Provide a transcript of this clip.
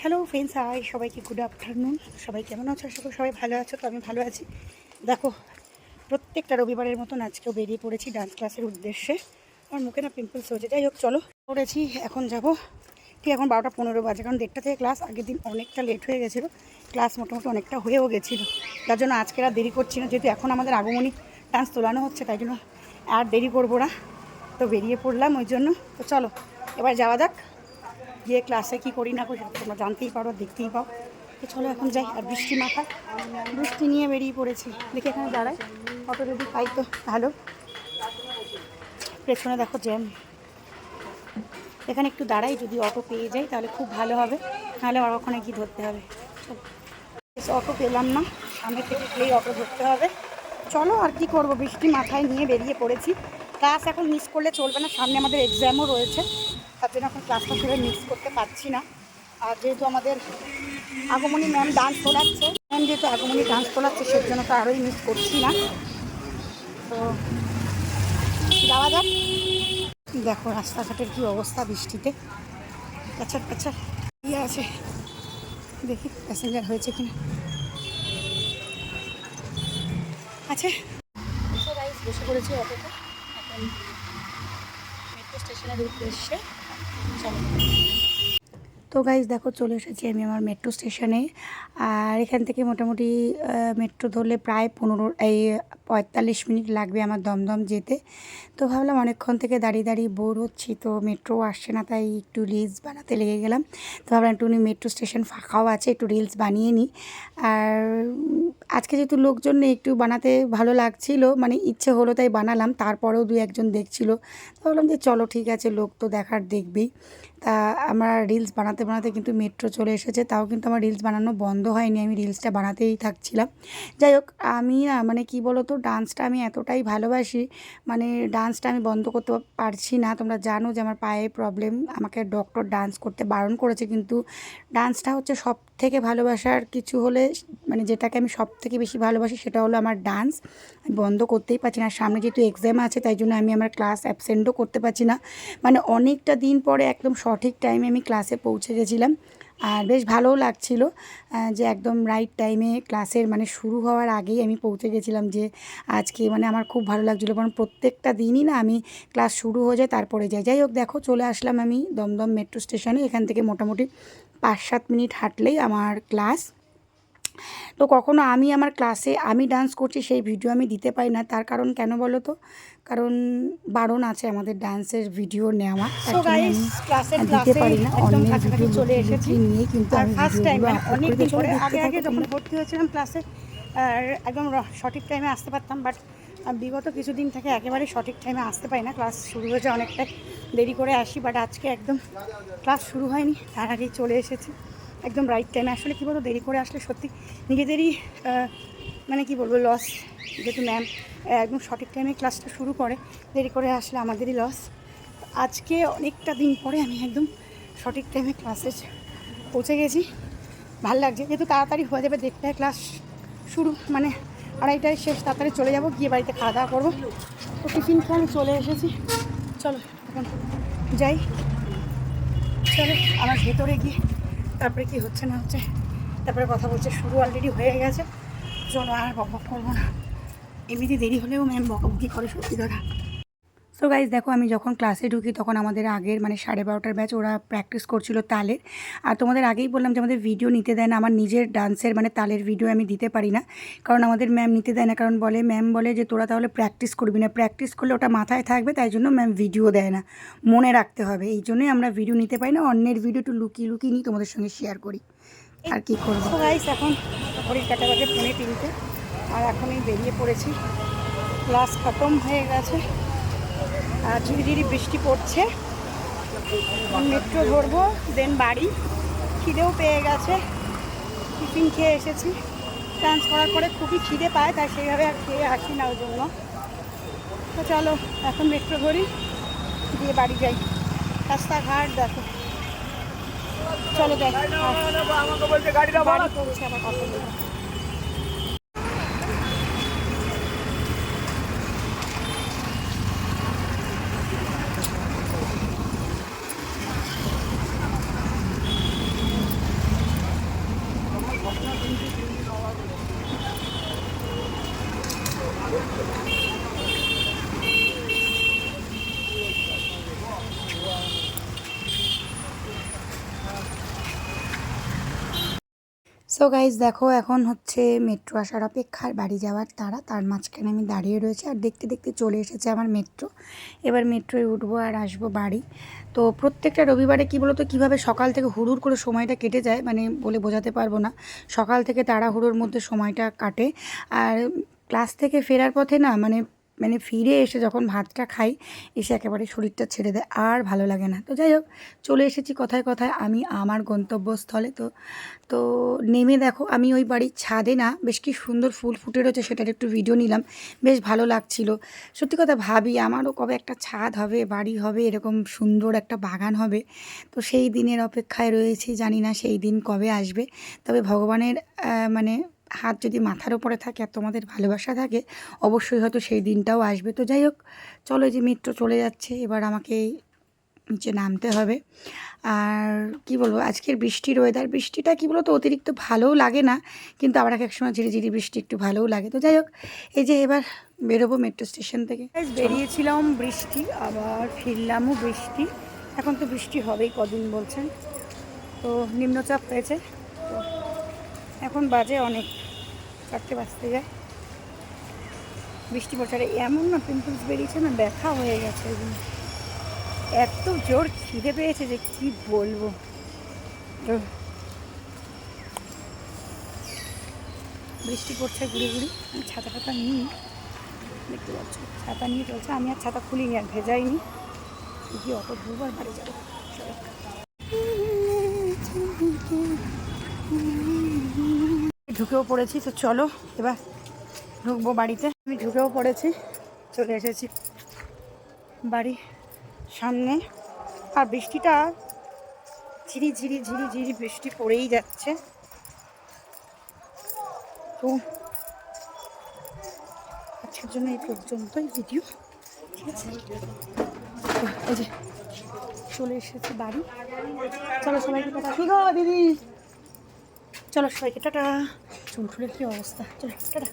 Hello friends, high সবাইকে good afternoon. সবাই কেমন আছো? আশা করি সবাই ভালো আছো। তো আমি ভালো আছি। দেখো, প্রত্যেকটা রবিবারের মতন আজকেও বেরিয়ে পড়েছি ডান্স ক্লাসের উদ্দেশ্যে। আমার মুখে না পিম্পলস হয়েছে, যাই হোক চলো পড়েছি। এখন যাব ঠিক এখন 12:15 বাজে, কারণ 1টা থেকে ক্লাস। আগের দিন অনেকটা লেট হয়ে গেছিলো, ক্লাস মোটামুটি অনেকটা হয়েও গেছিলো। তার জন্য আজকের আর দেরি করছি না, যেহেতু এখন আমাদের আগমনী ডান্স তোলানো হচ্ছে, তাই জন্য আর দেরি করবো না। তো বেরিয়ে পড়লাম ওই জন্য। তো চলো এবার যাওয়া যাক, গিয়ে ক্লাসে কী করি না করি তোমরা জানতেই পারো, দেখতেই পাও। তো চলো এখন যাই। আর বৃষ্টি মাথা, বৃষ্টি নিয়ে বেরিয়ে পড়েছি। দেখি এখানে দাঁড়াই, অটো যদি পাই তো ভালো। পেছনে দেখো জ্যাম, এখানে একটু দাঁড়াই, যদি অটো পেয়ে যাই তাহলে খুব ভালো হবে, নাহলে আর ওখানে গিয়ে ধরতে হবে। অটো পেলাম না, সামনে থেকে গিয়েই অটো ধরতে হবে। চলো আর কি করব, বৃষ্টি মাথায় নিয়ে বেরিয়ে পড়েছি। ক্লাস এখন মিস করলে চলবে না, সামনে আমাদের এক্সামও রয়েছে, তার জন্য এখন ক্লাসটা সেভাবে মিস করতে পারছি না। আর যেহেতু আমাদের আগমনী ম্যাম ডান্স তোলাচ্ছে, যেহেতু আগমনী ডান্স তোলাচ্ছে, সেই জন্য তো আরোই মিস করছি না। তো যাওয়া যাক। দেখো রাস্তাঘাটের কী অবস্থা বৃষ্টিতে, কাছার কাছার ইয়ে আছে। দেখি প্যাসেঞ্জার হয়েছে কিনা। আচ্ছা বসে পড়েছি অটোতে, এখন মেট্রো স্টেশনের উদ্দেশ্যে। চলো। তো গাইজ দেখো, চলে এসেছি আমি আমার মেট্রো স্টেশনে। আর এখান থেকে মোটামুটি মেট্রো ধরলে প্রায় 45 মিনিট লাগবে আমার দমদম যেতে। তো ভাবলাম অনেকক্ষণ থেকে দাঁড়িয়ে দাঁড়িয়ে বোর হচ্ছি, তো মেট্রো আসছে না, তাই একটু রিলস বানাতে লেগে গেলাম। তো ভাবলাম একটু মেট্রো স্টেশন ফাঁকাও আছে, একটু রিলস বানিয়ে নিই। আর আজকে যেহেতু লোকজন নেই, একটু বানাতে ভালো লাগছিল, মানে ইচ্ছে হলো তাই বানালাম। তারপরেও 2-1 জন দেখছিল, তো ভাবলাম যে চলো ঠিক আছে, লোক তো দেখার দেখবেই। তা আমার রিলস বানাতে বানাতে কিন্তু মেট্রো চলে এসেছে, তাও কিন্তু আমার রিলস বানানো বন্ধ হয়নি, আমি রিলসটা বানাতেই থাকছিলাম। যাই হোক, আমি না মানে কি বলো তো, ডান্সটা আমি এতটাই ভালোবাসি, মানে ডান্সটা আমি বন্ধ করতে পারছি না। তোমরা জানো যে আমার পায়ে প্রবলেম, আমাকে ডক্টর ডান্স করতে বারণ করেছে, কিন্তু ডান্সটা হচ্ছে সব থেকে ভালোবাসার কিছু হলে, মানে যেটাকে আমি সব থেকে বেশি ভালোবাসি সেটা হলো আমার ডান্স। আমি বন্ধ করতেই পারছি না। সামনে যেহেতু এক্সাম আছে, তাই জন্য আমি আমার ক্লাস অ্যাবসেন্টও করতে পারছি না। মানে অনেকটা দিন পরে একদম সঠিক টাইমে আমি ক্লাসে পৌঁছে গেছিলাম। আর বেশ ভালোও লাগছিল যে একদম রাইট টাইমে ক্লাসের মানে শুরু হওয়ার আগেই আমি পৌঁছে গেছিলাম। যে আজকে মানে আমার খুব ভালো লাগছিলো, কারণ প্রত্যেকটা দিনই না আমি ক্লাস শুরু হয়ে যায় তারপরে যাই। যাই হোক, দেখো চলে আসলাম আমি দমদম মেট্রো স্টেশনে। এখান থেকে মোটামুটি 5-7 মিনিট হাঁটলেই আমার ক্লাস। তো কখনো আমি আমার ক্লাসে আমি ডান্স করছি সেই ভিডিও আমি দিতে পারি না, তার কারণ কেন বলো তো, কারণ বারণ আছে আমাদের ডান্সের ভিডিও নেওয়া, তার জন্য আমি দিতে পারি না। অন্যের ভিডিও চলে এসেছি নিয়ে কিন্তু আমি ফার্স্ট টাইম অনেক দিন পরে, আগে যখন ভর্তি হয়েছিলাম ক্লাসে আর একদম সঠিক টাইমে আসতে পারতাম, বাট বিগত কিছুদিন থেকে একেবারে সঠিক টাইমে আসতে পারি না। ক্লাস শুরু হয়েছে অনেকটাই দেরি করে আসি, বাট আজকে একদম ক্লাস শুরু হয়নি, তার আগেই চলে এসেছি একদম রাইট টাইমে। আসলে কী বলবো, দেরি করে আসলে সত্যি নিজেদেরই মানে কি বলবো লস, যেহেতু ম্যাম একদম সঠিক টাইমে ক্লাসটা শুরু করে, দেরি করে আসলে আমাদেরই লস। আজকে অনেকটা দিন পরে আমি একদম সঠিক টাইমে ক্লাসে পৌঁছে গেছি, ভাল লাগছে। যেহেতু তাড়াতাড়ি হয়ে যাবে, 1টায় ক্লাস শুরু, মানে 2:30টায় শেষ, তাড়াতাড়ি চলে যাব, গিয়ে বাড়িতে খাওয়া দাওয়া করবো। তো টিফিন খেয়ে আমি চলে এসেছি। চলো এখন যাই, চলো আমার ভেতরে গিয়ে তারপরে কি হচ্ছে না হচ্ছে তারপরে কথা বলছে। শুরু অলরেডি হয়ে গেছে, চলো আর বকবক করবো না। এমনিতে দেরি হলেও ম্যাম বকবকি করে, সত্যি কথা। সো গাইজ দেখো, আমি যখন ক্লাসে ঢুকি তখন আমাদের আগের মানে 12:30টার ব্যাচ, ওরা প্র্যাকটিস করছিল তালের। আর তোমাদের আগেই বললাম যে আমাদের ভিডিও নিতে দেয় না, আমার নিজের ডান্সের মানে তালের ভিডিও আমি দিতে পারি না, কারণ আমাদের ম্যাম নিতে দেয় না। কারণ ম্যাম বলে যে তোরা তাহলে প্র্যাকটিস করবি না, প্র্যাকটিস করলে ওটা মাথায় থাকবে, তাই জন্য ম্যাম ভিডিও দেয় না, মনে রাখতে হবে। এই জন্যই আমরা ভিডিও নিতে পারি না, অন্যের ভিডিও একটু লুকিয়ে লুকিয়ে নিই, তোমাদের সঙ্গে শেয়ার করি। আর কি করবো গাইজ, এখন ঘড়ির কাটা বাজে 3:30, আর এখনই বেরিয়ে পড়েছি। ক্লাস খতম হয়ে গেছে, আর ঝিরি ঝিরি বৃষ্টি পড়ছে। মেট্রো ধরবো, দেন বাড়ি। খিদেও পেয়ে গেছে, টিফিন খেয়ে এসেছি। ডান্স করার পরে খুবই খিদে পায়, তাই সেইভাবে আর খেয়ে আসি না ওই জন্য। তো চলো এখন মেট্রো ধরি, দিয়ে বাড়ি যাই। রাস্তাঘাট দেখো, চলো দেখ বাড়ি পৌঁছে আবার কথা বলবো। সো গাইজ দেখো এখন হচ্ছে মেট্রো আসার অপেক্ষার বাড়ি যাওয়ার তার মাঝখানে আমি দাঁড়িয়ে রয়েছি আর দেখতে দেখতে চলে এসেছে আমার মেট্রো। এবার মেট্রোয় উঠবো আর আসবো বাড়ি। তো প্রত্যেকটা রবিবারে কী বলতো কীভাবে সকাল থেকে হুড়ুর করে সময়টা কেটে যায় মানে বলে বোঝাতে পারবো না। সকাল থেকে তাড়াহুড়োর মধ্যে সময়টা কাটে। আর ক্লাস থেকে ফেরার পথে না মানে মানে ফিরে এসে যখন ভাতটা খাই এসে একেবারে শরীরটা ছেড়ে দেয় আর ভালো লাগে না। তো যাই হোক চলে এসেছি কথায় কথায় আমি আমার গন্তব্যস্থলে। তো তো নেমে দেখো আমি ওই বাড়ির ছাদে না বেশ কি সুন্দর ফুল ফুটে রয়েছে সেটার একটু ভিডিও নিলাম, বেশ ভালো লাগছিল। সত্যি কথা ভাবি আমারও কবে একটা ছাদ হবে, বাড়ি হবে, এরকম সুন্দর একটা বাগান হবে। তো সেই দিনের অপেক্ষায় রয়েছি, জানি না সেই দিন কবে আসবে। তবে ভগবানের মানে হাত যদি মাথার ওপরে থাকে আর তোমাদের ভালোবাসা থাকে অবশ্যই হয়তো সেই দিনটাও আসবে। তো যাই হোক চলো যে মেট্রো চলে যাচ্ছে, এবার আমাকে নিচে নামতে হবে। আর কি বলবো আজকের বৃষ্টির ওয়েদার, বৃষ্টিটা কী বলতো অতিরিক্ত ভালোও লাগে না, কিন্তু আবার এক সময় ঝিরিঝিরি বৃষ্টি একটু ভালোও লাগে। তো যাই হোক এই যে এবার বেরোবো মেট্রো স্টেশন থেকে। বেরিয়েছিলাম বৃষ্টি, আবার ফিরলামও বৃষ্টি। এখন তো বৃষ্টি হবেই কদিন বলছেন, তো নিম্নচাপ হয়েছে। তো এখন বাজে অনেক 4টে বাজতে যায়, বৃষ্টি পড়ছে। এমন না পিম্পলস বেরিয়েছে না, ব্যথা হয়ে গেছে এগুলো, এত জোর খিদে পেয়েছে যে কি বলবো। তো বৃষ্টি পড়ছে ঘুরে ঘুরি, আমি ছাতা ফাতা নিই, দেখতে পাচ্ছ ছাতা নিয়ে চলছে। আমি আর ছাতা খুলিনি আর ভেজাইনি, কি অটো ধরবো আর বাড়ি যাবো। ঢুকেও পড়েছি, তো চলো এবার ঢুকবো বাড়িতে। আমি ঢুকেও পড়েছি, চলে এসেছি বাড়ির সামনে। আর বৃষ্টিটা ঝিরি ঝিরি ঝিরি ঝিরি বৃষ্টি পড়েই যাচ্ছে। তো আজকের জন্য এই পর্যন্তই ভিডিও, ঠিক আছে। এই যে চলে এসেছে বাড়ি, চলো সবাইকে টাটা। কি গো দিদি, চলো সবাইকে টাটা। চুল টুলের কি অবস্থা, চলো টাটা।